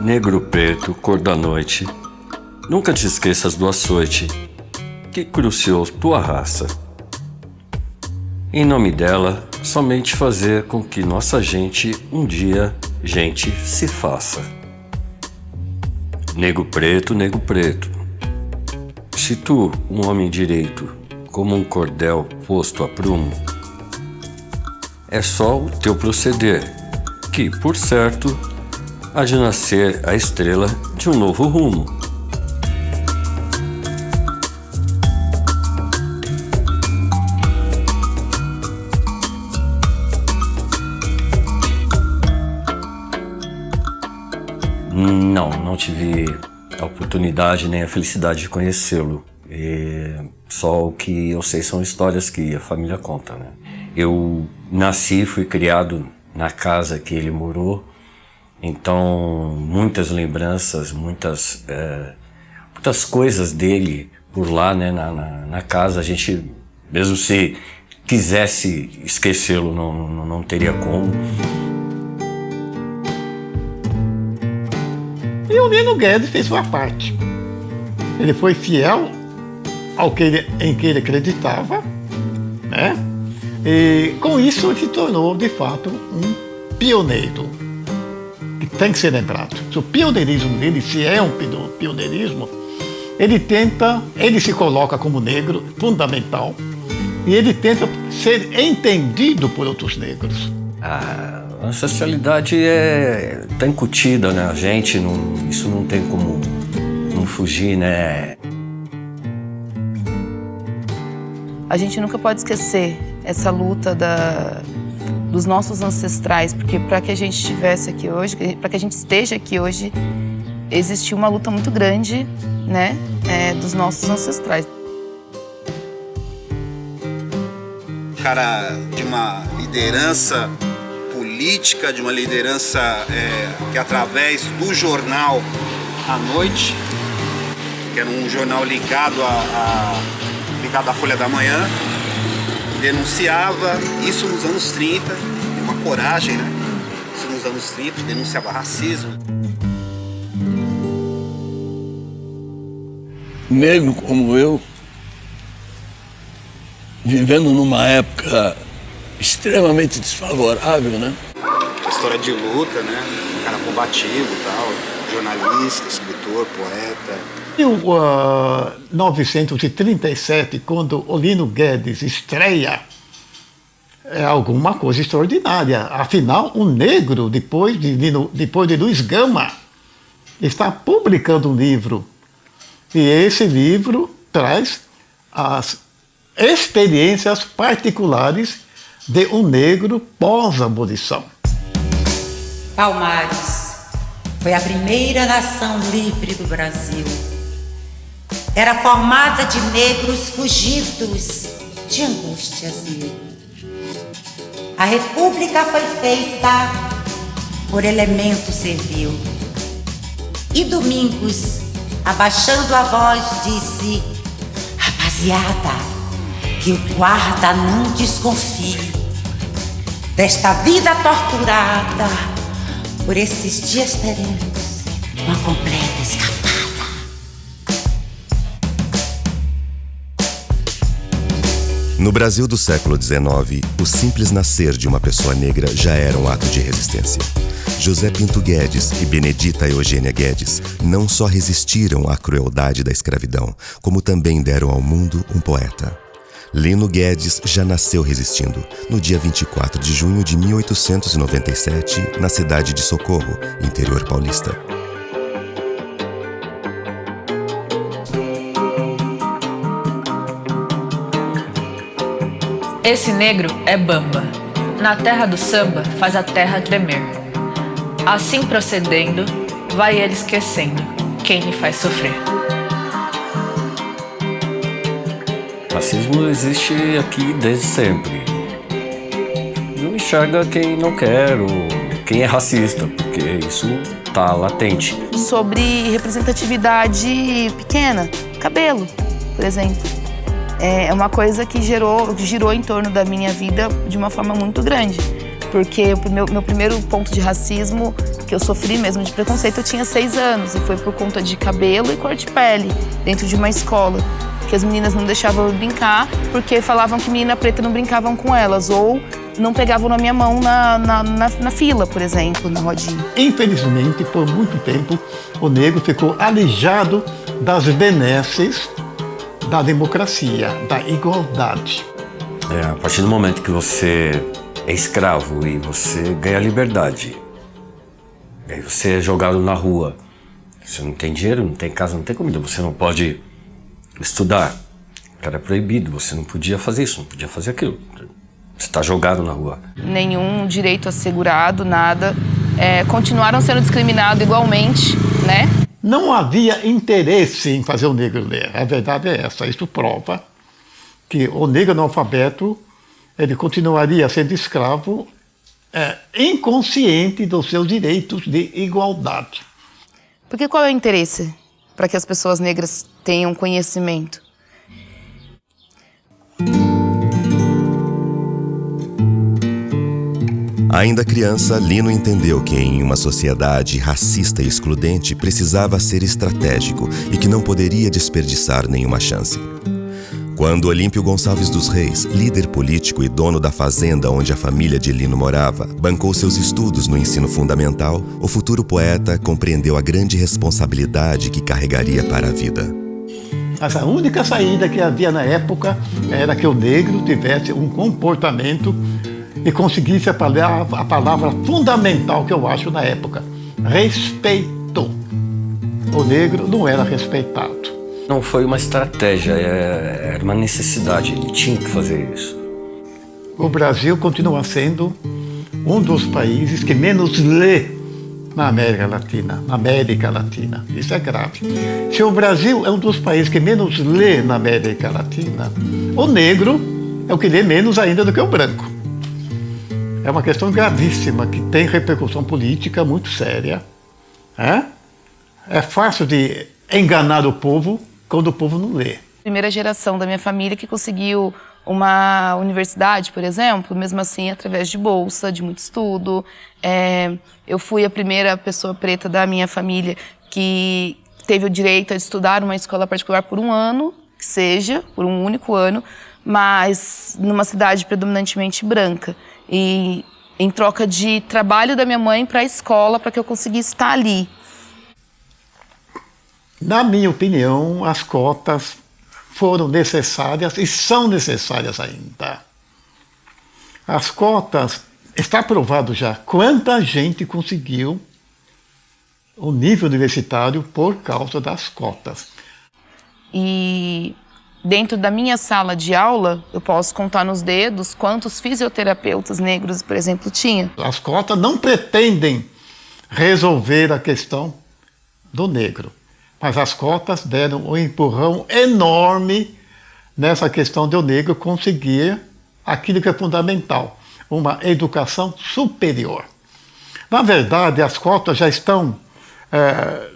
Negro preto, cor da noite, nunca te esqueças do açoite que cruciou tua raça. Em nome dela, somente fazer com que nossa gente um dia, gente, se faça. Negro preto, se tu, um homem direito, como um cordel posto a prumo, é só o teu proceder, que, por certo, há de nascer a estrela de um novo rumo. Não tive a oportunidade nem a felicidade de conhecê-lo. Só o que eu sei são histórias que a família conta, né? Eu nasci, fui criado na casa que ele morou, então muitas lembranças, muitas coisas dele por lá, né, na casa. A gente, mesmo se quisesse esquecê-lo, não teria como. E o Lino Guedes fez sua parte. Ele foi fiel em que ele acreditava, né? E com isso ele se tornou, de fato, um pioneiro, que tem que ser lembrado. O pioneirismo dele, se é um pioneirismo, ele se coloca como negro, fundamental, e ele tenta ser entendido por outros negros. A ancestralidade está incutida, né? A gente, isso não tem como não fugir, né? A gente nunca pode esquecer essa luta dos nossos ancestrais, porque para que a gente estivesse aqui hoje, para que a gente esteja aqui hoje, existiu uma luta muito grande, né, dos nossos ancestrais. Cara de uma liderança política, de uma liderança que através do jornal à noite, que era um jornal ligado à Folha da Manhã, denunciava isso nos anos 30, uma coragem, né? Isso nos anos 30, denunciava racismo. Negro como eu, vivendo numa época extremamente desfavorável, né? Uma história de luta, né? Um cara combativo e tal, jornalista, escritor, poeta. Em 1937, quando o Lino Guedes estreia, é alguma coisa extraordinária. Afinal, um negro, depois de Luiz Gama, está publicando um livro. E esse livro traz as experiências particulares de um negro pós-abolição. Palmares foi a primeira nação livre do Brasil. Era formada de negros fugidos de angústias mil. A república foi feita por elemento servil. E Domingos, abaixando a voz, disse: rapaziada, que o guarda não desconfie desta vida torturada. Por esses dias teremos uma completa escapada. No Brasil do século XIX, o simples nascer de uma pessoa negra já era um ato de resistência. José Pinto Guedes e Benedita Eugênia Guedes não só resistiram à crueldade da escravidão, como também deram ao mundo um poeta. Lino Guedes já nasceu resistindo, no dia 24 de junho de 1897, na cidade de Socorro, interior paulista. Esse negro é bamba. Na terra do samba faz a terra tremer. Assim procedendo, vai ele esquecendo quem me faz sofrer. Racismo existe aqui desde sempre. Não enxerga quem não quer ou quem é racista, porque isso tá latente. Sobre representatividade pequena, cabelo, por exemplo. É uma coisa que girou em torno da minha vida de uma forma muito grande. Porque o meu primeiro ponto de racismo que eu sofri mesmo de preconceito, eu tinha 6 anos. E foi por conta de cabelo e cor de pele, dentro de uma escola. Que as meninas não deixavam eu brincar, porque falavam que menina preta não brincavam com elas. Ou não pegavam na minha mão na fila, por exemplo, na rodinha. Infelizmente, por muito tempo, o negro ficou alijado das benesses da democracia, da igualdade. A partir do momento que você é escravo e você ganha liberdade, aí você é jogado na rua, você não tem dinheiro, não tem casa, não tem comida, você não pode estudar, era proibido, você não podia fazer isso, não podia fazer aquilo, você está jogado na rua. Nenhum direito assegurado, nada, continuaram sendo discriminados igualmente, né? Não havia interesse em fazer o negro ler, a verdade é essa, isso prova que o negro analfabeto ele continuaria sendo escravo inconsciente dos seus direitos de igualdade. Porque qual é o interesse para que as pessoas negras tenham conhecimento? Ainda criança, Lino entendeu que em uma sociedade racista e excludente precisava ser estratégico e que não poderia desperdiçar nenhuma chance. Quando Olímpio Gonçalves dos Reis, líder político e dono da fazenda onde a família de Lino morava, bancou seus estudos no ensino fundamental, o futuro poeta compreendeu a grande responsabilidade que carregaria para a vida. Mas a única saída que havia na época era que o negro tivesse um comportamento e conseguisse a palavra fundamental que eu acho na época: respeito. O negro não era respeitado. Não foi uma estratégia, era uma necessidade, ele tinha que fazer isso. O Brasil continua sendo um dos países que menos lê na América Latina. Isso é grave. Se o Brasil é um dos países que menos lê na América Latina, o negro é o que lê menos ainda do que o branco. É uma questão gravíssima, que tem repercussão política muito séria. É fácil de enganar o povo quando o povo não lê. Primeira geração da minha família que conseguiu uma universidade, por exemplo, mesmo assim através de bolsa, de muito estudo. Eu fui a primeira pessoa preta da minha família que teve o direito a estudar numa escola particular por um ano, que seja, por um único ano, mas numa cidade predominantemente branca. E em troca de trabalho da minha mãe para a escola, para que eu conseguisse estar ali. Na minha opinião, as cotas foram necessárias e são necessárias ainda. As cotas, está provado já quanta gente conseguiu o nível universitário por causa das cotas. E dentro da minha sala de aula, eu posso contar nos dedos quantos fisioterapeutas negros, por exemplo, tinha. As cotas não pretendem resolver a questão do negro. Mas as cotas deram um empurrão enorme nessa questão de o negro conseguir aquilo que é fundamental, uma educação superior. Na verdade, as cotas já estão,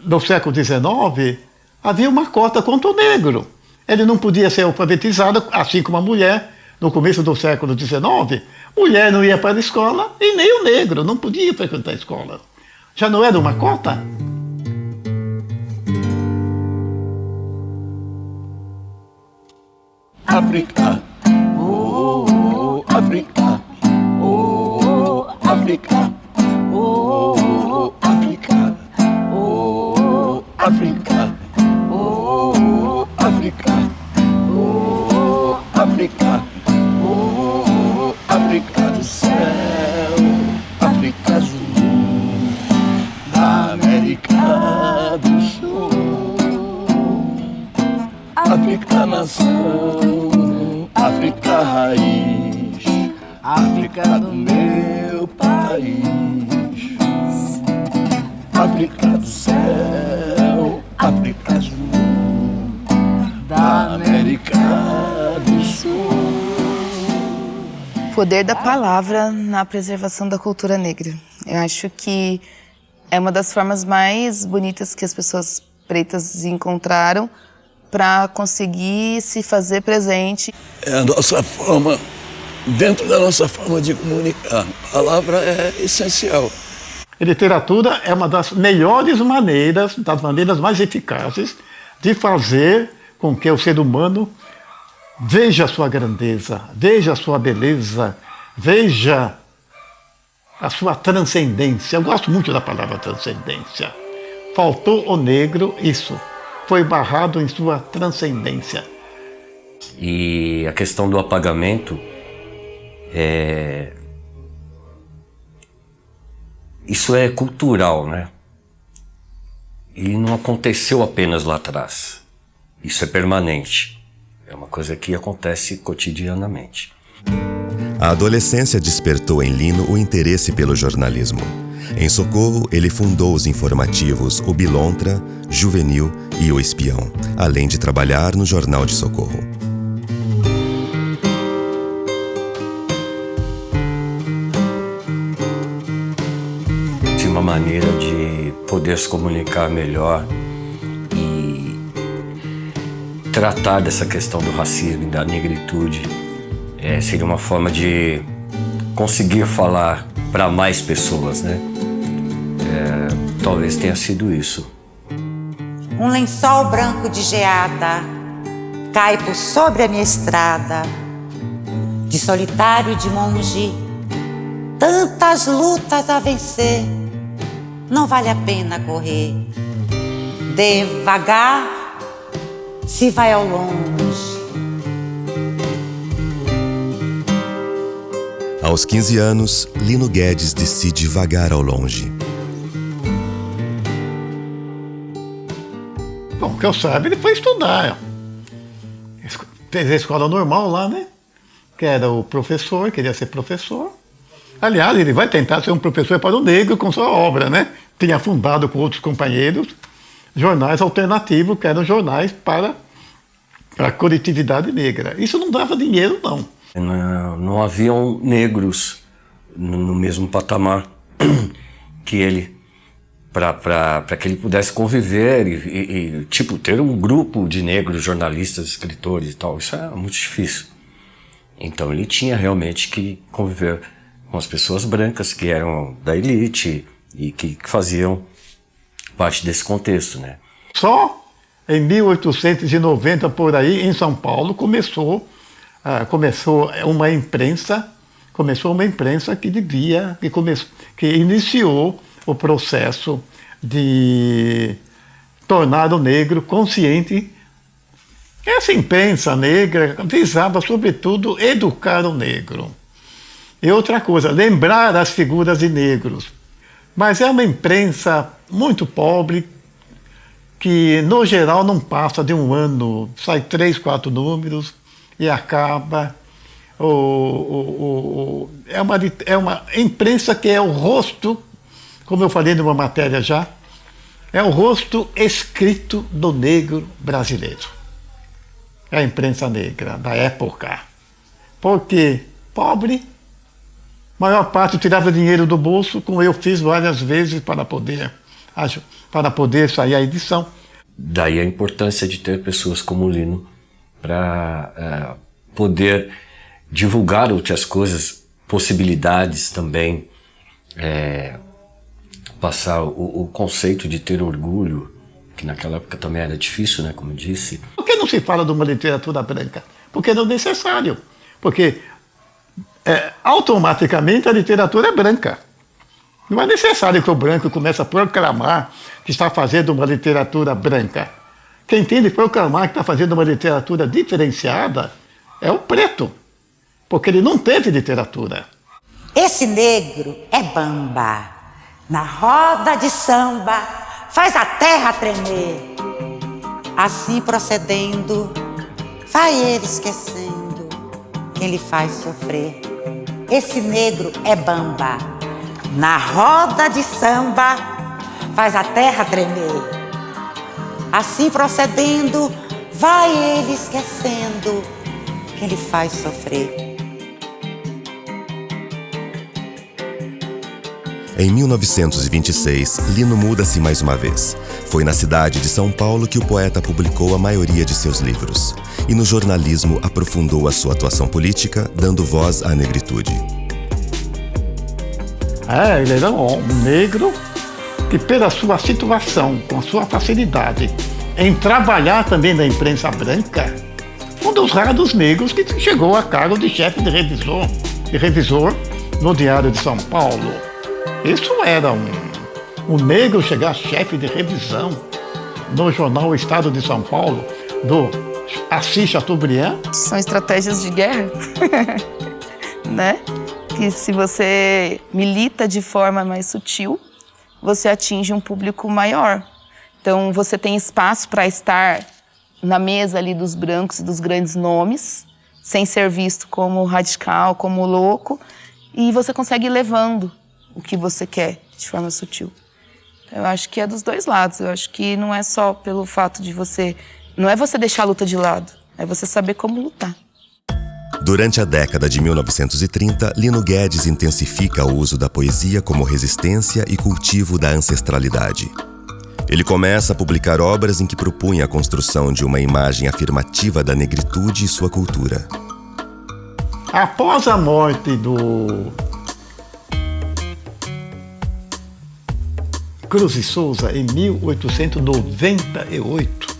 no século XIX, havia uma cota contra o negro. Ele não podia ser alfabetizado, assim como a mulher, no começo do século XIX. Mulher não ia para a escola e nem o negro não podia frequentar a escola. Já não era uma cota? África, oh, África, oh, África, oh, África, oh, África, oh, África, oh, África, oh, África do céu, África azul, da América do Sul, África nação, África raiz, África do meu país, África do céu, África azul, da América do Sul. Poder da palavra na preservação da cultura negra. Eu acho que é uma das formas mais bonitas que as pessoas pretas encontraram para conseguir se fazer presente. É a nossa forma, dentro da nossa forma de comunicar. A palavra é essencial. A literatura é uma das melhores maneiras, das maneiras mais eficazes de fazer com que o ser humano veja a sua grandeza, veja a sua beleza, veja a sua transcendência. Eu gosto muito da palavra transcendência. Faltou ao negro isso. Foi barrado em sua transcendência. E a questão do apagamento isso é cultural, né? E não aconteceu apenas lá atrás. Isso é permanente. É uma coisa que acontece cotidianamente. A adolescência despertou em Lino o interesse pelo jornalismo. Em Socorro, ele fundou os informativos O Bilontra, Juvenil e O Espião, além de trabalhar no Jornal de Socorro. Tinha uma maneira de poder se comunicar melhor e tratar dessa questão do racismo e da negritude. Seria uma forma de conseguir falar para mais pessoas, né? Talvez tenha sido isso. Um lençol branco de geada cai por sobre a minha estrada. De solitário e de monge, tantas lutas a vencer. Não vale a pena correr. Devagar se vai ao longe. Aos 15 anos, Lino Guedes decide vagar ao longe. Bom, o que eu saiba, ele foi estudar. Fez a escola normal lá, né? Que era o professor, queria ser professor. Aliás, ele vai tentar ser um professor para o negro com sua obra, né? Tinha fundado com outros companheiros jornais alternativos, que eram jornais para a coletividade negra. Isso não dava dinheiro, não. Não haviam negros no mesmo patamar que ele, para que ele pudesse conviver e tipo, ter um grupo de negros, jornalistas, escritores e tal. Isso é muito difícil. Então ele tinha realmente que conviver com as pessoas brancas que eram da elite e que faziam parte desse contexto, né? Só em 1890, por aí, em São Paulo, começou uma imprensa que iniciou o processo de tornar o negro consciente. Essa imprensa negra visava, sobretudo, educar o negro. E outra coisa, lembrar as figuras de negros. Mas é uma imprensa muito pobre, que, no geral, não passa de um ano, sai 3, 4 números e acaba. É uma imprensa que é o rosto, como eu falei numa matéria já, é o rosto escrito do negro brasileiro. É a imprensa negra da época. Porque pobre, maior parte tirava dinheiro do bolso, como eu fiz várias vezes para poder sair a edição. Daí a importância de ter pessoas como o Lino para poder divulgar outras coisas, possibilidades também, passar o conceito de ter orgulho, que naquela época também era difícil, né, como eu disse. Por que não se fala de uma literatura branca? Porque não é necessário. Porque automaticamente a literatura é branca. Não é necessário que o branco comece a proclamar que está fazendo uma literatura branca. Quem tem de proclamar que está fazendo uma literatura diferenciada é o preto, porque ele não teve literatura. Esse negro é bamba, na roda de samba faz a terra tremer. Assim procedendo, vai ele esquecendo quem lhe faz sofrer. Esse negro é bamba, na roda de samba faz a terra tremer. Assim procedendo, vai ele esquecendo quem lhe faz sofrer. Em 1926, Lino muda-se mais uma vez. Foi na cidade de São Paulo que o poeta publicou a maioria de seus livros. E no jornalismo aprofundou a sua atuação política, dando voz à negritude. Ele era um negro que, pela sua situação, com a sua facilidade em trabalhar também na imprensa branca, um dos raros negros que chegou a cargo de chefe de revisor no Diário de São Paulo. Isso era um negro chegar chefe de revisão no jornal Estado de São Paulo, do Assis Chateaubriand. São estratégias de guerra, né? Que se você milita de forma mais sutil, você atinge um público maior. Então, você tem espaço para estar na mesa ali dos brancos e dos grandes nomes, sem ser visto como radical, como louco, e você consegue ir levando o que você quer de forma sutil. Eu acho que é dos dois lados. Eu acho que não é só pelo fato de você... Não é você deixar a luta de lado, é você saber como lutar. Durante a década de 1930, Lino Guedes intensifica o uso da poesia como resistência e cultivo da ancestralidade. Ele começa a publicar obras em que propunha a construção de uma imagem afirmativa da negritude e sua cultura. Após a morte do Cruz e Souza, em 1898,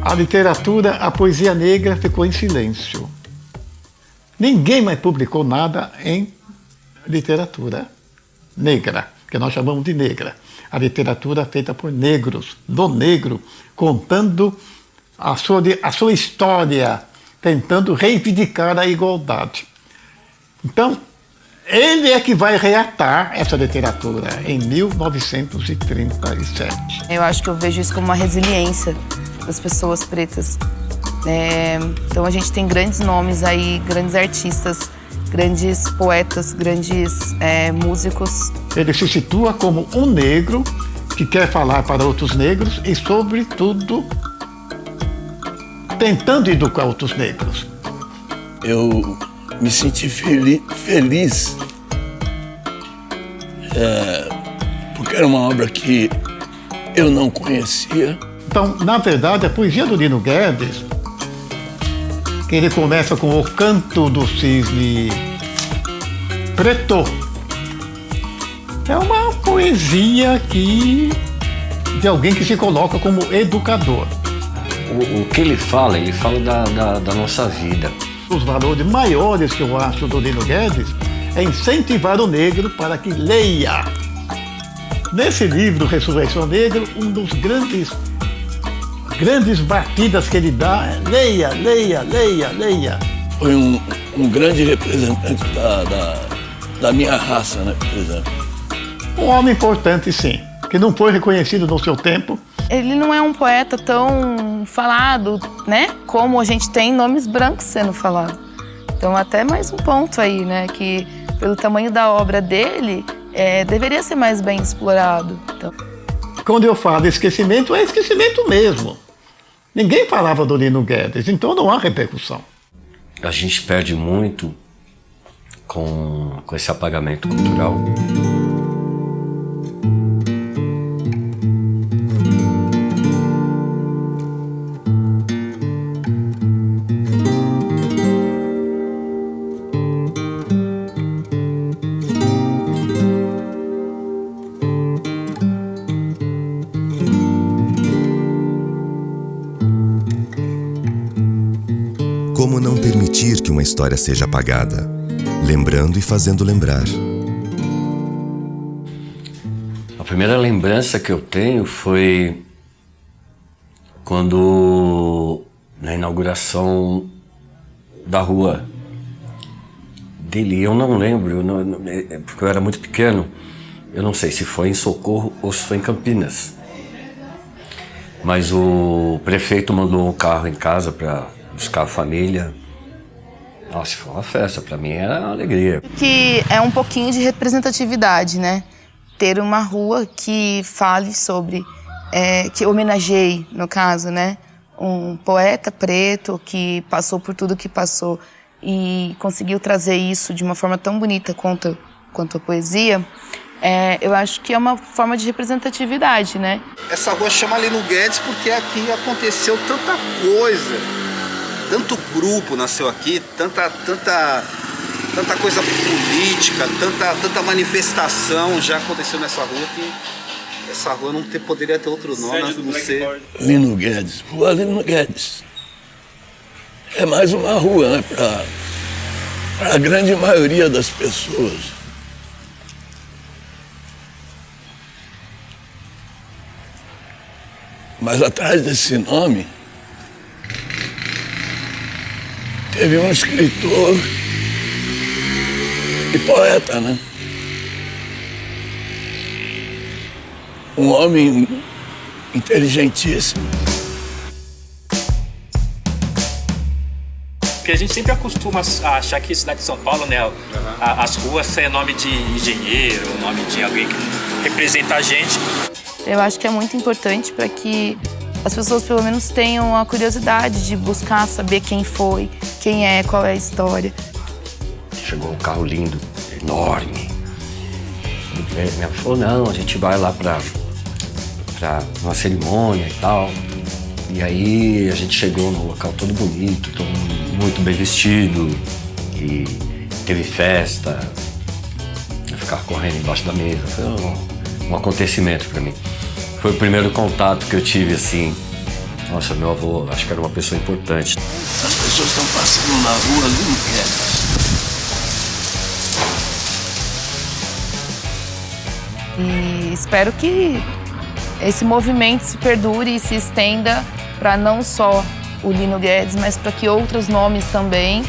a literatura, a poesia negra ficou em silêncio. Ninguém mais publicou nada em literatura negra, que nós chamamos de negra. A literatura feita por negros, do negro, contando a sua história, tentando reivindicar a igualdade. Então, ele é que vai reatar essa literatura em 1937. Eu acho que eu vejo isso como uma resiliência das pessoas pretas. Então a gente tem grandes nomes aí, grandes artistas, grandes poetas, grandes músicos. Ele se situa como um negro que quer falar para outros negros e, sobretudo, tentando educar outros negros. Eu me senti feliz porque era uma obra que eu não conhecia. Então, na verdade, a poesia do Lino Guedes, que ele começa com o Canto do Cisne Preto, é uma poesia de alguém que se coloca como educador. O que ele fala da nossa vida. Os valores maiores que eu acho do Lino Guedes é incentivar o negro para que leia. Nesse livro, Ressurreição Negra, um dos grandes batidas que ele dá é leia, leia, leia, leia. Foi um grande representante da minha raça, né, por exemplo. Um homem importante, sim, que não foi reconhecido no seu tempo. Ele não é um poeta tão falado, né? Como a gente tem nomes brancos sendo falados. Então, até mais um ponto aí, né? Que pelo tamanho da obra dele, deveria ser mais bem explorado. Então... Quando eu falo esquecimento, é esquecimento mesmo. Ninguém falava do Lino Guedes, então não há repercussão. A gente perde muito com esse apagamento cultural. Como não permitir que uma história seja apagada? Lembrando e fazendo lembrar. A primeira lembrança que eu tenho foi quando, na inauguração da rua dele, eu não lembro, porque eu era muito pequeno, eu não sei se foi em Socorro ou se foi em Campinas. Mas o prefeito mandou um carro em casa para buscar a família. Nossa, foi uma festa, pra mim era uma alegria. Que é um pouquinho de representatividade, né? Ter uma rua que fale sobre, que homenageie, no caso, né? Um poeta preto que passou por tudo que passou e conseguiu trazer isso de uma forma tão bonita quanto a poesia. Eu acho que é uma forma de representatividade, né? Essa rua chama Lino Guedes porque aqui aconteceu tanta coisa. Tanto grupo nasceu aqui, tanta tanta coisa política, tanta manifestação já aconteceu nessa rua que essa rua não poderia ter outro nome, a não ser... Lino Guedes, Rua Lino Guedes. É mais uma rua, né, para a grande maioria das pessoas. Mas atrás desse nome teve um escritor e poeta, né? Um homem inteligentíssimo. Porque a gente sempre acostuma a achar que a cidade de São Paulo, né, as ruas é nome de engenheiro, nome de alguém que representa a gente. Eu acho que é muito importante para que as pessoas pelo menos tenham a curiosidade de buscar saber quem foi, quem é, qual é a história. Chegou um carro lindo, enorme. Minha falou, não, a gente vai lá pra uma cerimônia e tal. E aí a gente chegou num local todo bonito, todo muito bem vestido. E teve festa. Eu ficava correndo embaixo da mesa. Foi um acontecimento pra mim. Foi o primeiro contato que eu tive, assim. Nossa, meu avô, acho que era uma pessoa importante. As pessoas estão passando na rua ali, não quer. E espero que esse movimento se perdure e se estenda para não só o Lino Guedes, mas para que outros nomes também,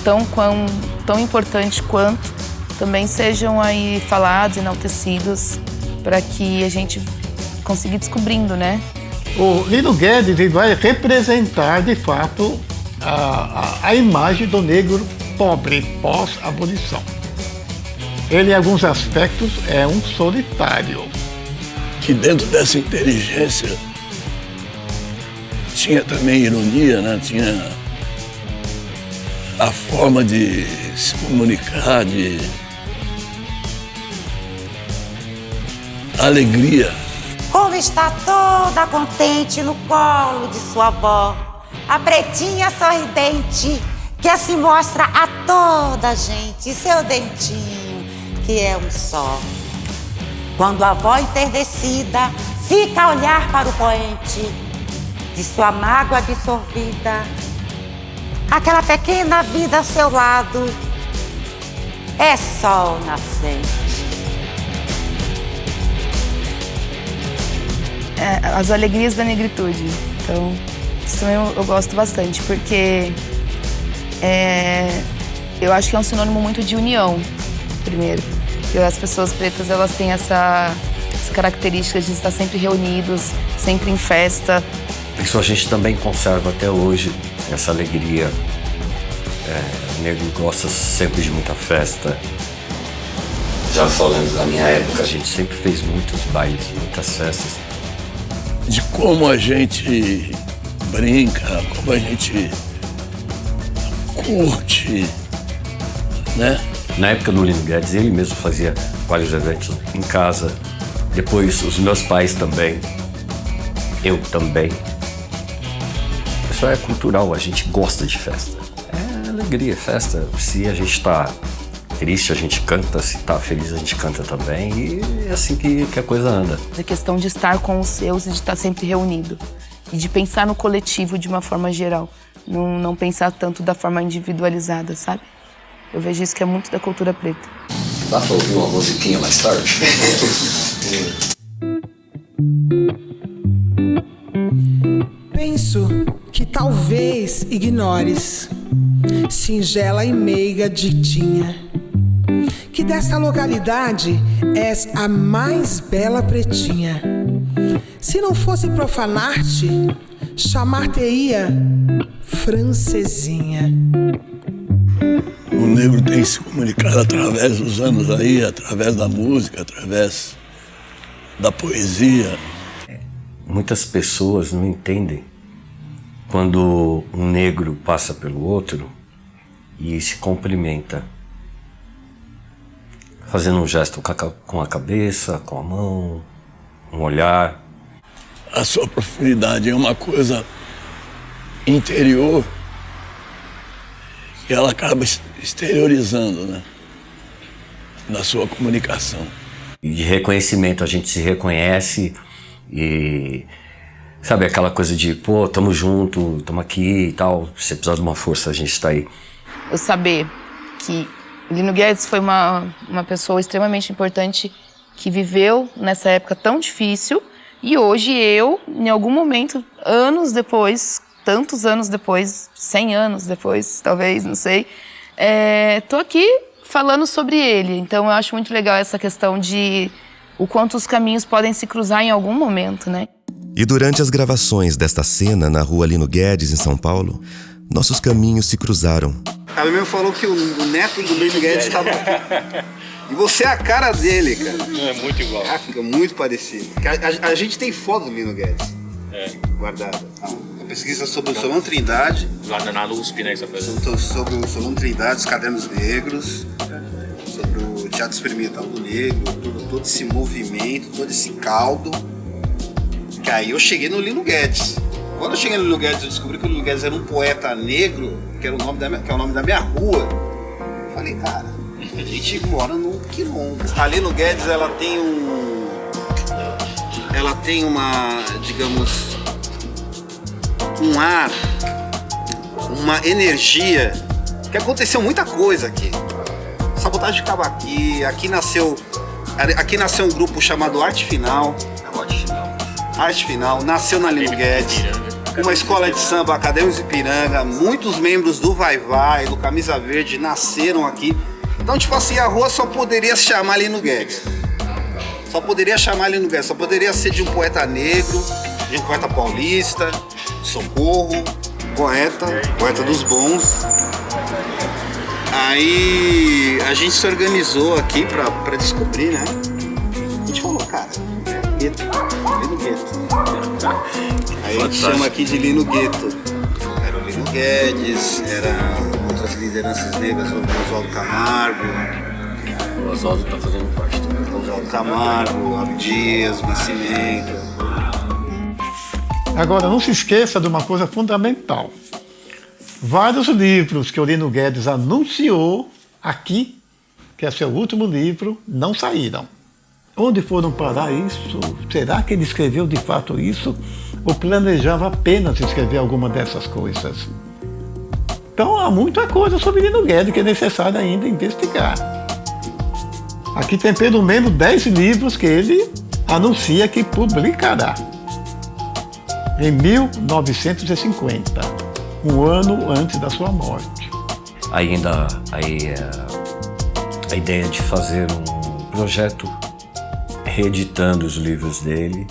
tão importantes quanto, também sejam aí falados, enaltecidos, para que a gente consiga ir descobrindo, né? O Lino Guedes vai representar, de fato, a imagem do negro pobre pós-abolição. Ele, em alguns aspectos, é um solitário. Que dentro dessa inteligência tinha também ironia, né? Tinha a forma de se comunicar, de alegria. Como está toda contente no colo de sua avó, a pretinha sorridente que assim mostra a toda a gente seu dentinho, que é um só. Quando a avó enternecida fica a olhar para o poente, de sua mágoa absorvida, aquela pequena vida ao seu lado é sol nascente. As alegrias da negritude. Então, isso eu gosto bastante, porque eu acho que é um sinônimo muito de união, primeiro. Porque as pessoas pretas, elas têm essa característica de estar sempre reunidos, sempre em festa. Isso a gente também conserva até hoje, essa alegria. O negro gosta sempre de muita festa. Já falando da minha época, a gente sempre fez muitos bailes, muitas festas. De como a gente brinca, como a gente curte, né? Na época do Lino Guedes, ele mesmo fazia vários eventos em casa. Depois, os meus pais também. Eu também. Isso é cultural, a gente gosta de festa. É alegria, festa. Se a gente tá triste, a gente canta. Se tá feliz, a gente canta também. E é assim que a coisa anda. A questão de estar com os seus e de estar sempre reunido. E de pensar no coletivo de uma forma geral. Não pensar tanto da forma individualizada, sabe? Eu vejo isso que é muito da cultura preta. Dá pra ouvir uma musiquinha mais tarde? Penso que talvez ignores, singela e meiga ditinha, que desta localidade és a mais bela pretinha. Se não fosse profanar-te, chamar-te-ia francesinha. O negro tem se comunicado através dos anos aí, através da música, através da poesia. Muitas pessoas não entendem quando um negro passa pelo outro e se cumprimenta, fazendo um gesto com a cabeça, com a mão, um olhar. A sua profundidade é uma coisa interior E ela acaba exteriorizando, né? Na sua comunicação. E de reconhecimento, a gente se reconhece e... Sabe, aquela coisa de, pô, tamo junto, tamo aqui e tal. Se precisar de uma força, a gente tá aí. Eu saber que Lino Guedes foi uma pessoa extremamente importante que viveu nessa época tão difícil e hoje eu, em algum momento, anos depois, tantos anos depois, 100 anos depois, talvez, não sei, tô aqui falando sobre ele. Então eu acho muito legal essa questão de o quanto os caminhos podem se cruzar em algum momento, né? E durante as gravações desta cena na Rua Lino Guedes, em São Paulo, nossos caminhos se cruzaram. Ela mesmo falou que o neto do Lino Guedes estava aqui. E você é a cara dele, cara. É muito igual. Ah, fica muito parecido. A gente tem foto do Lino Guedes guardada. A pesquisa sobre o Solon Trindade. Lá na USP, né? Que sobre o Solon Trindade, os Cadernos Negros. Sobre o Teatro Experimental do Negro. Todo esse movimento, todo esse caldo. Que aí eu cheguei no Lino Guedes. Quando eu cheguei no Lino Guedes, eu descobri que o Lino Guedes era um poeta negro, que é o nome da minha rua. Eu falei, cara, a gente mora no quilombo. A Lino Guedes, ela tem uma, digamos, um ar, uma energia, que aconteceu muita coisa aqui. Sabotagem de Cavaqui, aqui nasceu um grupo chamado Arte Final. Arte Final, nasceu na Lino Guedes, uma escola de samba, Acadêmicos Ipiranga, muitos membros do Vai Vai, do Camisa Verde, nasceram aqui. Então, tipo assim, a rua só poderia se chamar Lino Guedes. Só poderia ser de um poeta negro, de um poeta paulista, Socorro, poeta dos bons. Aí a gente se organizou aqui pra descobrir, né? A gente falou, cara, Lino Gueto. Aí a gente chama aqui de Lino Gueto. Era o Lino Guedes, eram outras lideranças negras, o Oswaldo Camargo. O Oswaldo tá fazendo parte também. O Oswaldo Camargo, Abdias, Nascimento. Agora, não se esqueça de uma coisa fundamental. Vários livros que o Lino Guedes anunciou aqui, que é seu último livro, não saíram. Onde foram parar isso? Será que ele escreveu de fato isso? Ou planejava apenas escrever alguma dessas coisas? Então há muita coisa sobre Lino Guedes que é necessário ainda investigar. Aqui tem pelo menos 10 livros que ele anuncia que publicará. Em 1950, um ano antes da sua morte. Ainda a ideia de fazer um projeto reeditando os livros dele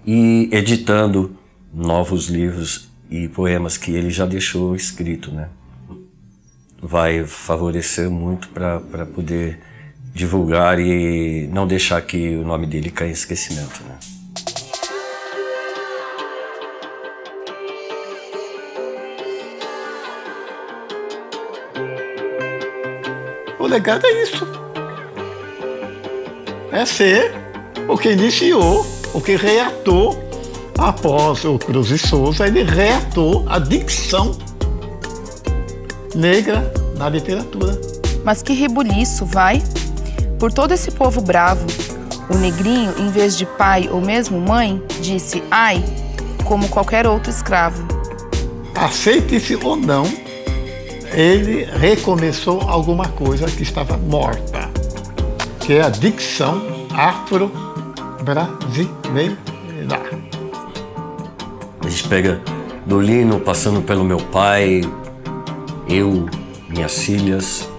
e editando novos livros e poemas que ele já deixou escrito, né? Vai favorecer muito para poder divulgar e não deixar que o nome dele caia em esquecimento, né? O legado é isso. É ser o que iniciou, o que reatou, após o Cruz e Souza, ele reatou a dicção negra na literatura. Mas que rebuliço, vai? Por todo esse povo bravo, o negrinho, em vez de pai ou mesmo mãe, disse ai, como qualquer outro escravo. Aceite-se ou não, ele recomeçou alguma coisa que estava morta, que é a dicção afro-brasileira. A gente pega do Lino, passando pelo meu pai, eu, minhas filhas.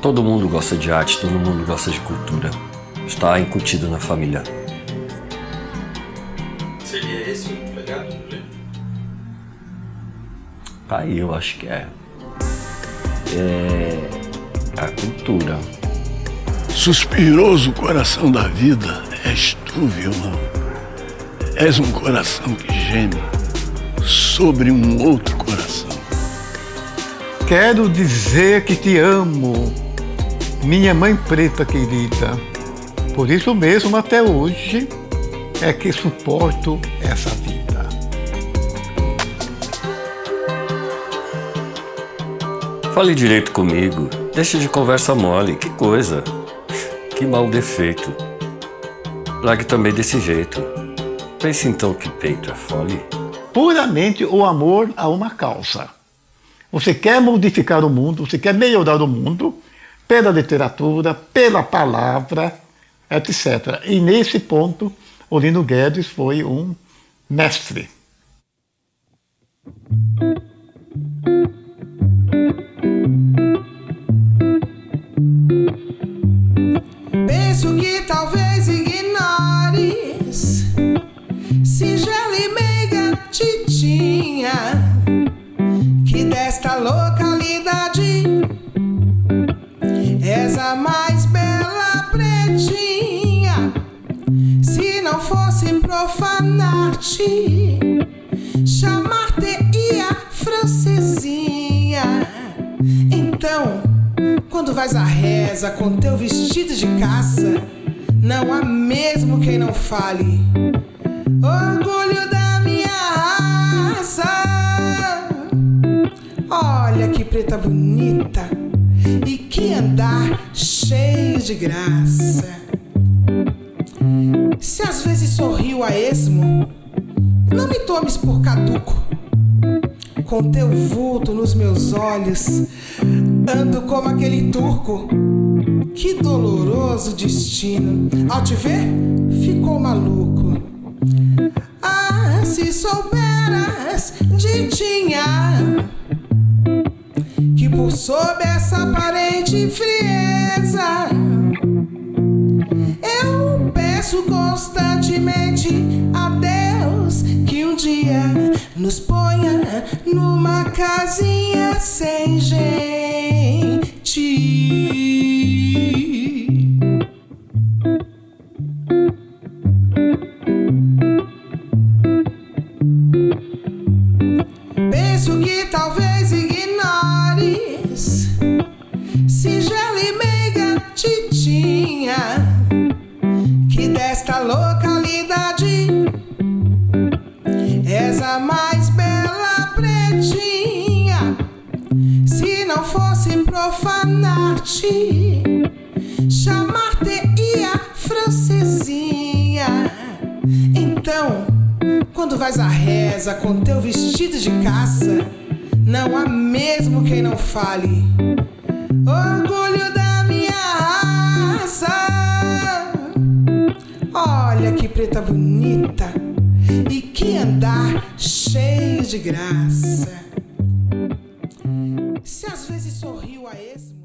Todo mundo gosta de arte, todo mundo gosta de cultura. Está incutido na família. Seria esse o legado? Aí eu acho que é a cultura. Suspiroso coração da vida, és tu, violão. És um coração que geme sobre um outro coração. Quero dizer que te amo, minha mãe preta querida. Por isso mesmo, até hoje, é que suporto essa vida. Fale direito comigo. Deixa de conversa mole. Que coisa. Que mau defeito. Largue também desse jeito. Pense então que peito é fole. Puramente o amor a uma causa. Você quer modificar o mundo, você quer melhorar o mundo pela literatura, pela palavra, etc. E nesse ponto, o Lino Guedes foi um mestre. Penso que talvez ignores singela e meiga titinha, que desta localidade és a mais bela pretinha. Se não fosse profanar-te, chamar-te-ia francesinha. Então, quando vais à reza com teu vestido de caça, não há mesmo quem não fale. Orgulho da minha raça. Olha que preta bonita e que andar cheio de graça. Se às vezes sorrio a esmo, não me tomes por caduco. Com teu vulto nos meus olhos, ando como aquele turco. Que doloroso destino, ao te ver, ficou maluco. Ah, se souberas, ditinha, que por sob essa aparente frieza eu peço constantemente a Deus que um dia nos ponha numa casinha sem gente. Penso que talvez ignores singela e meiga titinha, que desta localidade és a mais bela pretinha. Se não fosse profanar-te, chamar-te-ia francesinha. Então, quando vais à reza com teu vestido de caça, não há mesmo quem não fale. Orgulho da minha raça. Olha que preta bonita e que andar cheio de graça. Se às vezes sorrio a esmo,